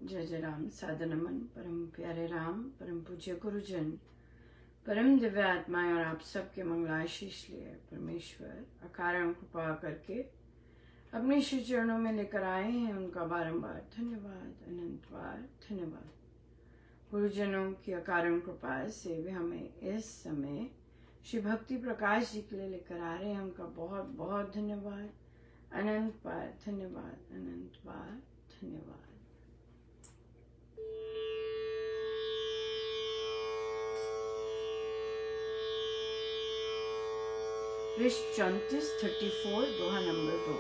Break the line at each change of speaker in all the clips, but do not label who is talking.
जय जय राम। साधनमन परम प्यारे राम, परम पूज्य गुरुजन, परम दिव्य आत्माएं और आप सबके मंगलाशीष लिए परमेश्वर अकारण कृपा करके अपने श्री चरणों में लेकर आए हैं। उनका बारंबार धन्यवाद, अनंत बार धन्यवाद। गुरुजनों की अकारण कृपा से वे हमें इस समय श्री भक्ति प्रकाश जी के लिए लेकर आ रहे हैं। उनका बहुत बहुत धन्यवाद, अनंत बार धन्यवाद, अनंत बार धन्यवाद। पृष्ठ 34 दोहा नंबर 2।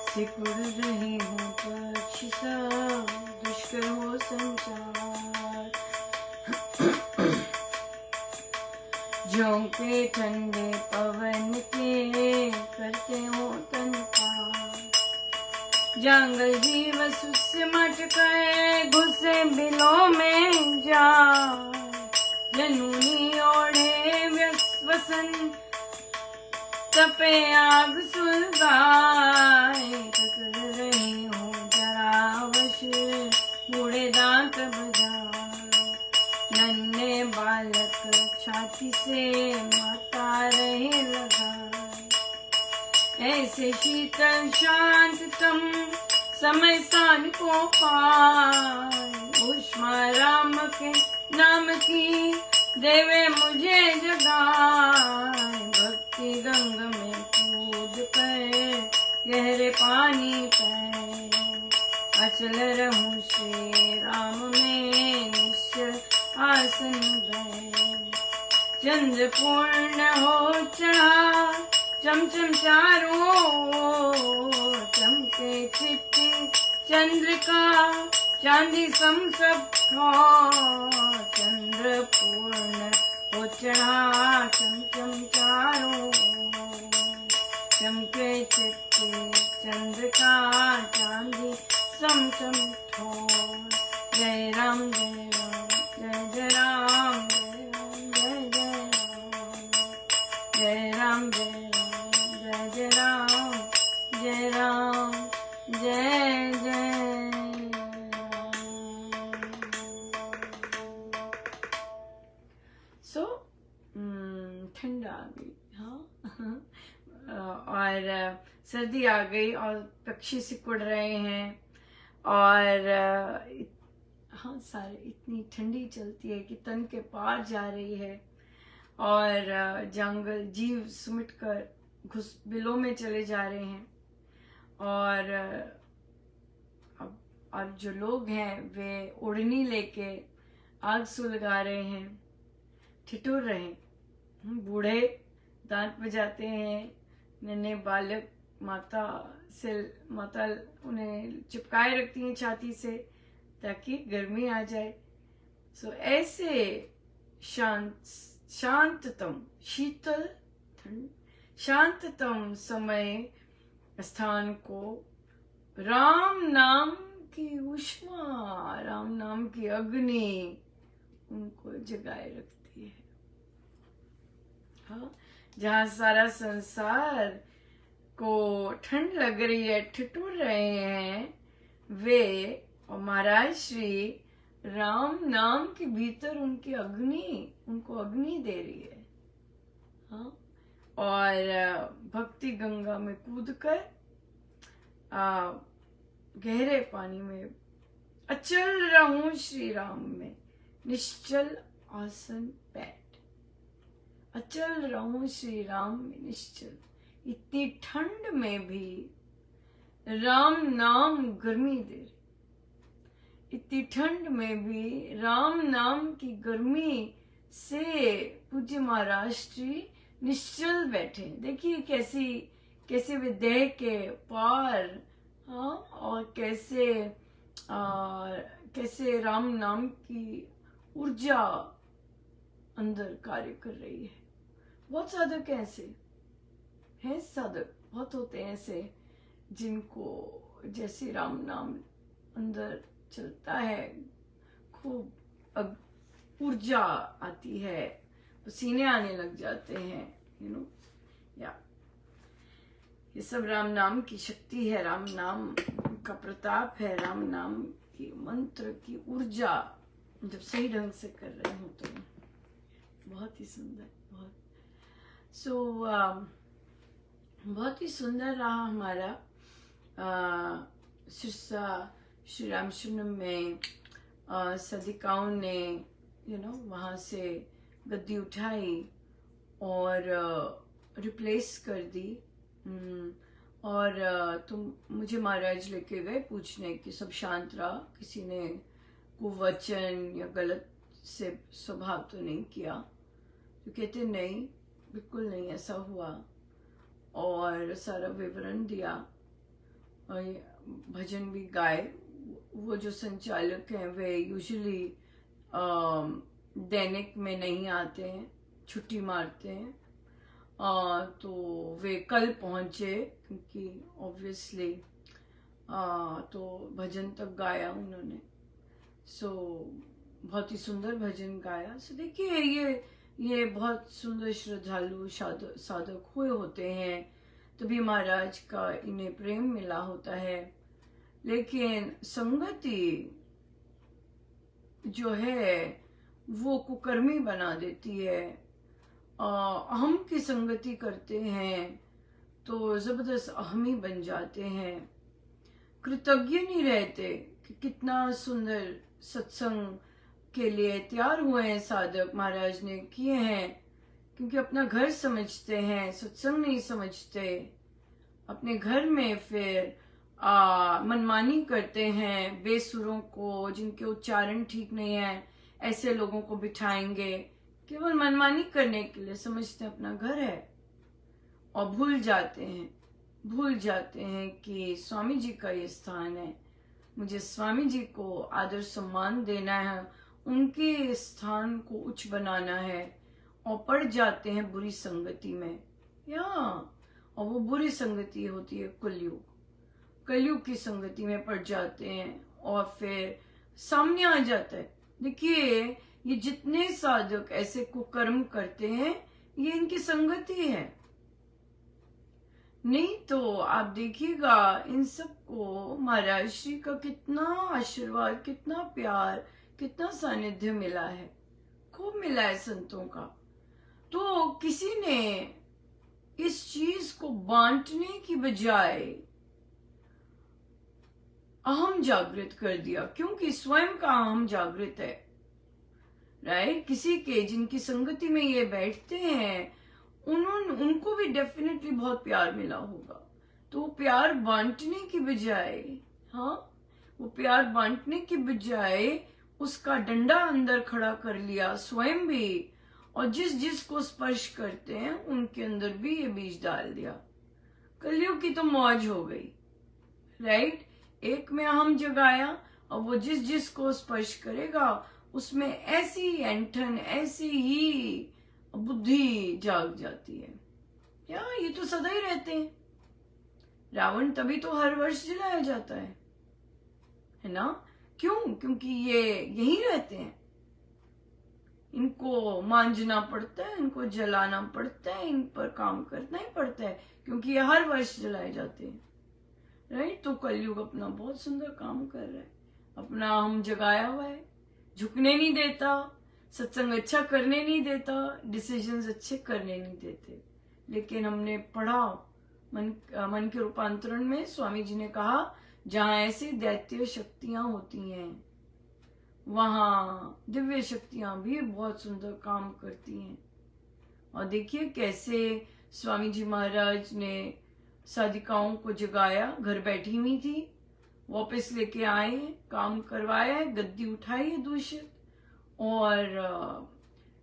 सिकुड़ रही हूँ पक्षी सा, दुष्कर हो संचार, झोंके ठंडे पवन के करते हो तन पार, जंगल जीव सुसमट गए घुसे बिलों में जा, जनूनी ओढ़े वसन तपे आग सुलगाए, टकर रही हूँ जरा वश बूढ़े दांत बजाए, नन्हे बालक छाती से माता रहे लगा, ऐसे शीतल शांत तम समय स्थान को पाए, उष्मा राम के नाम की देवे मुझे जगाए, भक्ति गंग में कूद कर गहरे पानी पे, अचल रहूं श्री राम में निश्चल आसन में, चंद्र पूर्ण हो चढ़ा चमचम चारों, चमके चिट्ठी चंद्रिका चांदी सम सब चंद्र पूर्ण हो चढ़ा चमचम चारों, चमके चिट्ठी चंद्रिका चांदी सम सम ठोर, जय राम जय राम जय जय राम जय जय राम, जय राम जय राम जय जय राम, जय जय सो ठंडा आ गई, हाँ और सर्दी आ गई और पक्षी सिकुड़ रहे हैं और हाँ सारे इतनी ठंडी चलती है कि तन के पार जा रही है और जंगल जीव सिमट कर घुस बिलों में चले जा रहे हैं और अब जो लोग हैं वे ओढ़नी लेके आग सुलगा रहे हैं, ठिठुर रहे हैं, बूढ़े दांत बजाते हैं, नन्हे बालक माता उन्हें चिपकाए रखती हैं छाती से ताकि गर्मी आ जाए। सो ऐसे शांततम शीतल ठंड शांततम समय स्थान को राम नाम की उष्मा, राम नाम की अग्नि उनको जगाए रखती है। हाँ, जहाँ सारा संसार को ठंड लग रही है, ठिठुर रहे हैं वे, और महाराज श्री राम नाम के भीतर उनको अग्नि दे रही है। हाँ, और भक्ति गंगा में कूदकर गहरे पानी में अचल रहूं श्री राम में निश्चल आसन बैठ, अचल रहूं श्री राम में निश्चल। इतनी ठंड में भी राम नाम गर्मी दे रही, इतनी ठंड में भी राम नाम की गर्मी से पूज्य महाराज श्री निश्चल बैठे। देखिए कैसे वे देह के पार, हाँ, और कैसे राम नाम की ऊर्जा अंदर कार्य कर रही है। बहुत साधक ऐसे हैं, साधक बहुत होते हैं ऐसे जिनको जैसे राम नाम अंदर चलता है खूब ऊर्जा आती है, पसीने आने लग जाते हैं, या ये सब राम नाम की शक्ति है, राम नाम का प्रताप है, राम नाम की मंत्र की ऊर्जा जब सही ढंग से कर रहे हो तो बहुत ही सुंदर, बहुत ही सुंदर रहा हमारा सिरसा श्री रामशरणम में। सदिकाओं ने वहाँ से गद्दी उठाई और रिप्लेस कर दी। और तुम मुझे महाराज लेके गए पूछने कि सब शांत रहा, किसी ने कुवचन या गलत से स्वभाव तो नहीं किया? तो कहते नहीं, बिल्कुल नहीं ऐसा हुआ, और सारा विवरण दिया और भजन भी गाए। वो जो संचालक हैं वे यूजुअली दैनिक में नहीं आते हैं, छुट्टी मारते हैं, तो वे कल पहुंचे क्योंकि ऑब्वियसली तो भजन तक गाया उन्होंने। बहुत ही सुंदर भजन गाया। देखिए ये बहुत सुंदर श्रद्धालु साधक हुए होते हैं, तभी महाराज का इन्हें प्रेम मिला होता है। लेकिन संगति जो है वो कुकर्मी बना देती है। अहम की संगति करते हैं तो जबरदस्त अहमी बन जाते हैं, कृतज्ञ नहीं रहते कि कितना सुंदर सत्संग के लिए तैयार हुए हैं साधक, महाराज ने किए हैं, क्योंकि अपना घर समझते हैं, सत्संग नहीं समझते। अपने घर में फिर मनमानी करते हैं, बेसुरों को, जिनके उच्चारण ठीक नहीं है, ऐसे लोगों को बिठाएंगे केवल मनमानी करने के लिए, समझते हैं अपना घर है, और भूल जाते हैं कि स्वामी जी का ये स्थान है, मुझे स्वामी जी को आदर सम्मान देना है, उनके स्थान को उच्च बनाना है, और पड़ जाते हैं बुरी संगति में। और वो बुरी संगति होती है कलयुग की संगति में पड़ जाते हैं, और फिर सामने आ जाता है। देखिए ये जितने साधक ऐसे कुकर्म करते हैं ये इनकी संगति है, नहीं तो आप देखिएगा इन सबको महाराज श्री का कितना आशीर्वाद, कितना प्यार, कितना सानिध्य मिला है, खूब मिला है संतों का। तो किसी ने इस चीज को बांटने की बजाय अहम जागृत कर दिया, क्योंकि स्वयं का अहम जागृत है, राइट। किसी के जिनकी संगति में ये बैठते हैं उनको भी डेफिनेटली बहुत प्यार मिला होगा, तो प्यार बांटने की बजाय, वो प्यार बांटने की बजाय उसका डंडा अंदर खड़ा कर लिया स्वयं भी, और जिस को स्पर्श करते हैं उनके अंदर भी ये बीज डाल दिया। कलयुग की तो मौज हो गई, राइट। एक में अहम जगाया, और वो जिस को स्पर्श करेगा उसमें ऐसी ऐंठन, ऐसी ही बुद्धि जाग जाती है। ये तो सदा ही रहते हैं। रावण तभी तो हर वर्ष जलाया जाता है ना? क्यों? क्योंकि ये यही रहते हैं, इनको मांझना पड़ता है, इनको जलाना पड़ता है, इन पर काम करना ही पड़ता है, क्योंकि ये हर वर्ष जलाए जाते हैं, राइट। तो कलयुग अपना बहुत सुंदर काम कर रहा है, अपना हम जगाया हुआ है, झुकने नहीं देता, सत्संग अच्छा करने नहीं देता, डिसीजंस अच्छे करने नहीं देते। लेकिन हमने पढ़ा मन के रूपांतरण में स्वामी जी ने कहा जहां ऐसी दैत्य शक्तियां होती हैं वहां दिव्य शक्तियां भी बहुत सुंदर काम करती हैं। और देखिए कैसे स्वामी जी महाराज ने साधिकाओं को जगाया, घर बैठी हुई थी, वापस लेके आए, काम करवाया, गद्दी उठाई है दूषित, और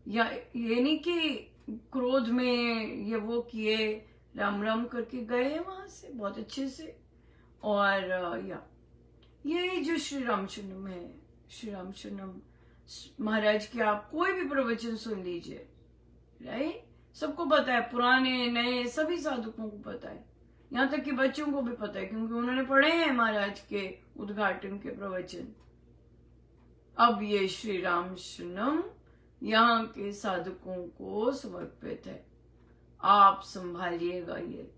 ये नहीं कि क्रोध में ये वो किए, राम राम करके गए वहां से बहुत अच्छे से। और ये जो श्री रामशरणम है, श्री रामशरणम महाराज के आप कोई भी प्रवचन सुन लीजिए, राइट। सबको पता है, पुराने नए सभी साधकों को पता है, यहाँ तक कि बच्चों को भी पता है, क्योंकि उन्होंने पढ़े हैं महाराज के उद्घाटन के प्रवचन। अब ये श्री रामशरणम यहाँ के साधकों को समर्पित है, आप संभालिएगा ये,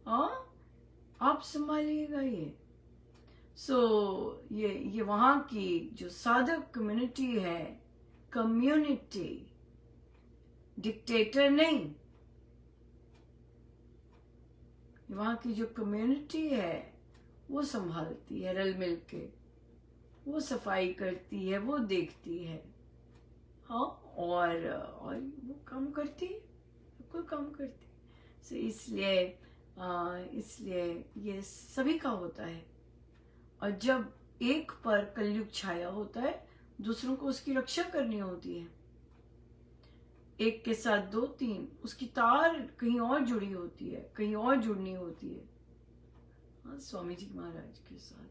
हाँ, आप संभालिएगा ये। ये वहां की जो साधक कम्युनिटी है, कम्युनिटी, डिक्टेटर नहीं, वहां की जो कम्युनिटी है वो संभालती है, रल मिल के वो सफाई करती है, वो देखती है। हाँ, और वो काम करती है, बिल्कुल काम करती है। इसलिए ये सभी का होता है। और जब एक पर कलयुग छाया होता है, दूसरों को उसकी रक्षा करनी होती है। एक के साथ दो तीन, उसकी तार कहीं और जुड़ी होती है, कहीं और जुड़नी होती है। हाँ, स्वामी जी महाराज के साथ।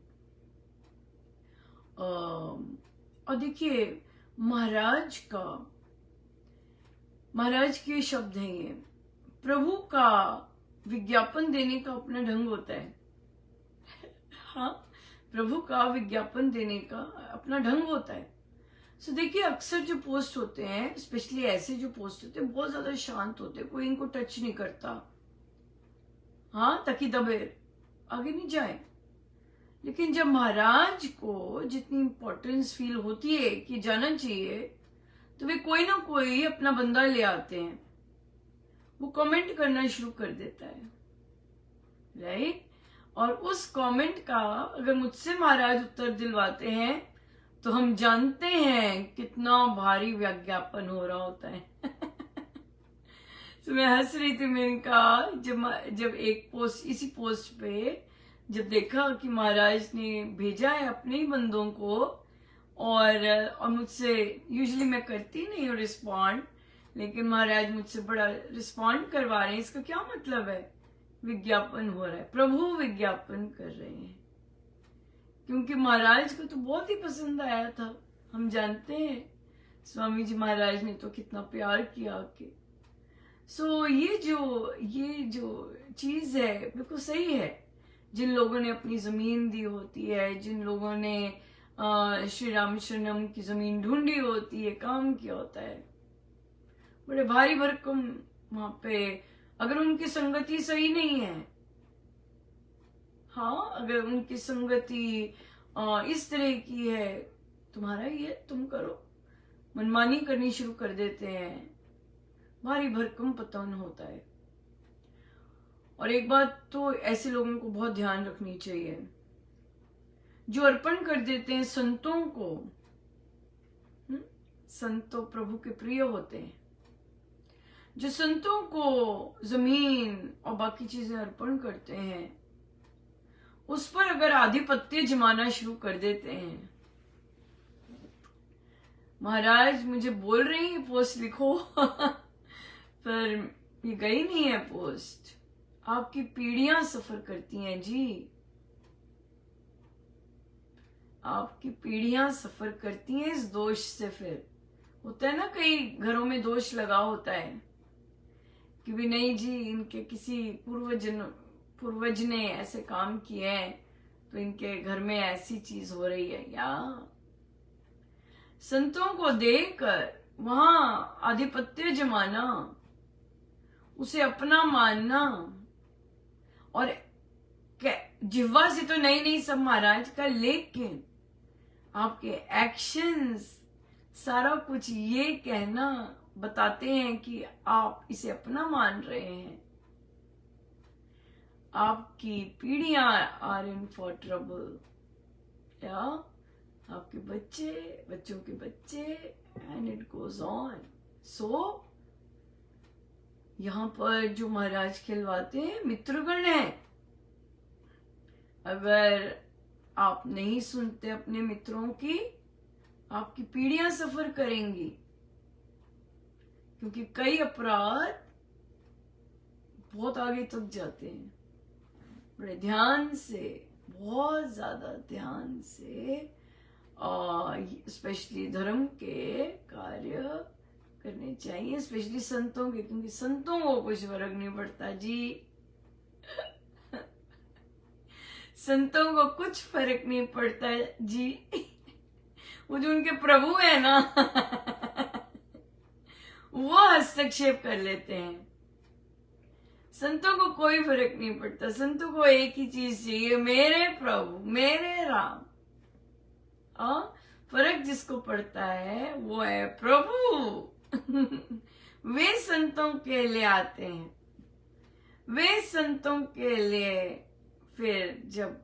और देखिए, महाराज के शब्द हैं ये, प्रभु का विज्ञापन देने का अपना ढंग होता है। हाँ, प्रभु का विज्ञापन देने का अपना ढंग होता है। सो देखिए, अक्सर जो पोस्ट होते हैं, स्पेशली ऐसे जो पोस्ट होते हैं, बहुत ज्यादा शांत होते हैं, कोई इनको टच नहीं करता। हाँ, ताकि दबे आगे नहीं जाए। लेकिन जब महाराज को जितनी इंपॉर्टेंस फील होती है कि जाना चाहिए, तो वे कोई ना कोई अपना बंदा ले आते हैं, वो कमेंट करना शुरू कर देता है, राइट। और उस कमेंट का अगर मुझसे महाराज उत्तर दिलवाते हैं, तो हम जानते हैं कितना भारी विज्ञापन हो रहा होता है। तो मैं हंस रही थी, मैंने कहा, जब एक पोस्ट, इसी पोस्ट पे जब देखा कि महाराज ने भेजा है अपने ही बंदों को, और मुझसे, यूजुअली मैं करती नहीं हूँ रिस्पॉन्ड, लेकिन महाराज मुझसे बड़ा रिस्पॉन्ड करवा रहे हैं। इसका क्या मतलब है? विज्ञापन हो रहा है, प्रभु विज्ञापन कर रहे हैं, क्योंकि महाराज को तो बहुत ही पसंद आया था। हम जानते हैं स्वामी जी महाराज ने तो कितना प्यार किया आपके। ये जो चीज है बिल्कुल सही है। जिन लोगों ने अपनी जमीन दी होती है, जिन लोगों ने श्री राम शरणम की जमीन ढूंढी होती है, काम किया होता है, बड़े भारी भरकम वहां पे, अगर उनकी संगति सही नहीं है, हाँ, अगर उनकी संगति इस तरह की है, तुम्हारा ये तुम करो, मनमानी करनी शुरू कर देते हैं, भारी भरकम पतन होता है। और एक बात तो ऐसे लोगों को बहुत ध्यान रखनी चाहिए, जो अर्पण कर देते हैं संतों को। संत तो प्रभु के प्रिय होते हैं, जो संतों को जमीन और बाकी चीजें अर्पण करते हैं, उस पर अगर आधिपत्य जमाना शुरू कर देते हैं, महाराज मुझे बोल रही है पोस्ट लिखो, पर ये गई नहीं है पोस्ट। आपकी पीढ़ियां सफर करती हैं जी, आपकी पीढ़ियां सफर करती हैं इस दोष से। फिर होता है ना, कई घरों में दोष लगा होता है कि भी नहीं जी, इनके किसी पूर्वज ने ऐसे काम किए हैं, तो इनके घर में ऐसी चीज हो रही है। या संतों को देखकर वहां आधिपत्य जमाना, उसे अपना मानना, और जिह्वा से तो नहीं सब महाराज का, लेकिन आपके एक्शंस सारा कुछ ये कहना बताते हैं कि आप इसे अपना मान रहे हैं। आपकी पीढ़ियां आर इन फॉर ट्रबल, या आपके बच्चों के बच्चे, एंड इट गोज ऑन। यहां पर जो महाराज खिलवाते हैं मित्रगण है। अगर आप नहीं सुनते अपने मित्रों की, आपकी पीढ़ियां सफर करेंगी, क्योंकि कई अपराध बहुत आगे तक जाते हैं। बड़े ध्यान से, बहुत ज्यादा ध्यान से, स्पेशली धर्म के कार्य करने चाहिए, स्पेशली संतों के, क्योंकि संतों को कुछ फर्क नहीं पड़ता जी। संतों को कुछ फर्क नहीं पड़ता जी। वो जो उनके प्रभु है ना, वो हस्तक्षेप कर लेते हैं। संतों को कोई फर्क नहीं पड़ता, संतों को एक ही चीज चाहिए, मेरे प्रभु मेरे राम। फर्क जिसको पड़ता है वो है प्रभु। वे संतों के लिए आते हैं, वे संतों के लिए फिर जब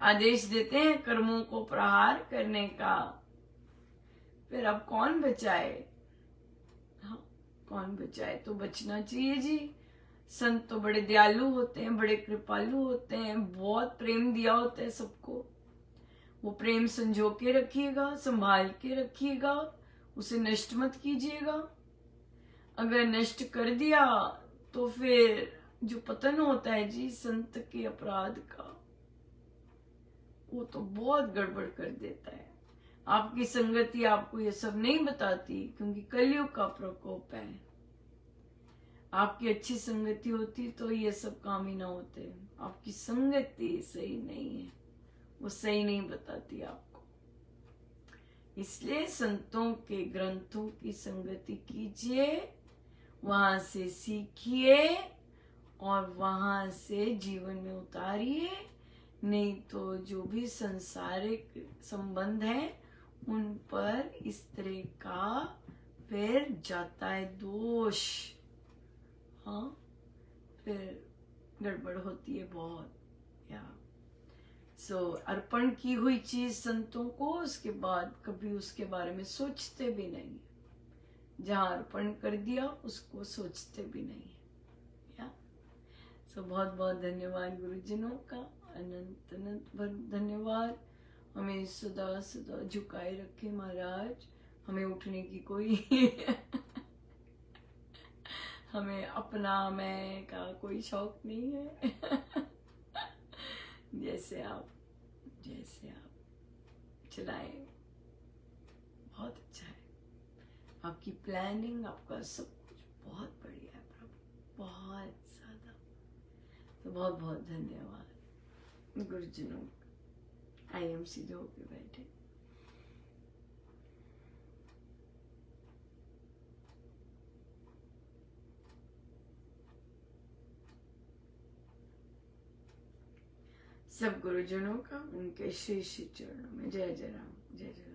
आदेश देते हैं कर्मों को प्रहार करने का, फिर अब कौन बचाए? हाँ, कौन बचाए? तो बचना चाहिए जी। संत तो बड़े दयालु होते हैं, बड़े कृपालु होते हैं, बहुत प्रेम दिया होता है सबको। वो प्रेम संजो के रखिएगा, संभाल के रखिएगा, उसे नष्ट मत कीजिएगा। अगर नष्ट कर दिया तो फिर जो पतन होता है जी संत के अपराध का, वो तो बहुत गड़बड़ कर देता है। आपकी संगति आपको ये सब नहीं बताती, क्योंकि कलयुग का प्रकोप है। आपकी अच्छी संगति होती तो ये सब काम ही ना होते। आपकी संगति सही नहीं है, वो सही नहीं बताती आपको। इसलिए संतों के ग्रंथों की संगति कीजिए, वहां से सीखिए और वहां से जीवन में उतारिए। नहीं तो जो भी संसारिक संबंध है उन पर इस तरह का फिर जाता है दोष। हाँ, फिर गड़बड़ होती है बहुत। या अर्पण की हुई चीज संतों को, उसके बाद कभी उसके बारे में सोचते भी नहीं। जहां अर्पण कर दिया उसको सोचते भी नहीं। या बहुत बहुत धन्यवाद गुरुजनों का, अनंत अनंत धन्यवाद। हमें सदा सदा झुकाए रखे महाराज। हमें उठने की कोई हमें अपना मैं का कोई शौक नहीं है। जैसे आप चलाएं, बहुत अच्छा है। आपकी प्लानिंग, आपका सब कुछ बहुत बढ़िया है प्रभु, बहुत ज्यादा। तो बहुत बहुत धन्यवाद गुरुजनों। आई एम सीधे होके बैठे। सब गुरुजनों का उनके श्री श्री चरणों में जय जय राम, जय जय राम।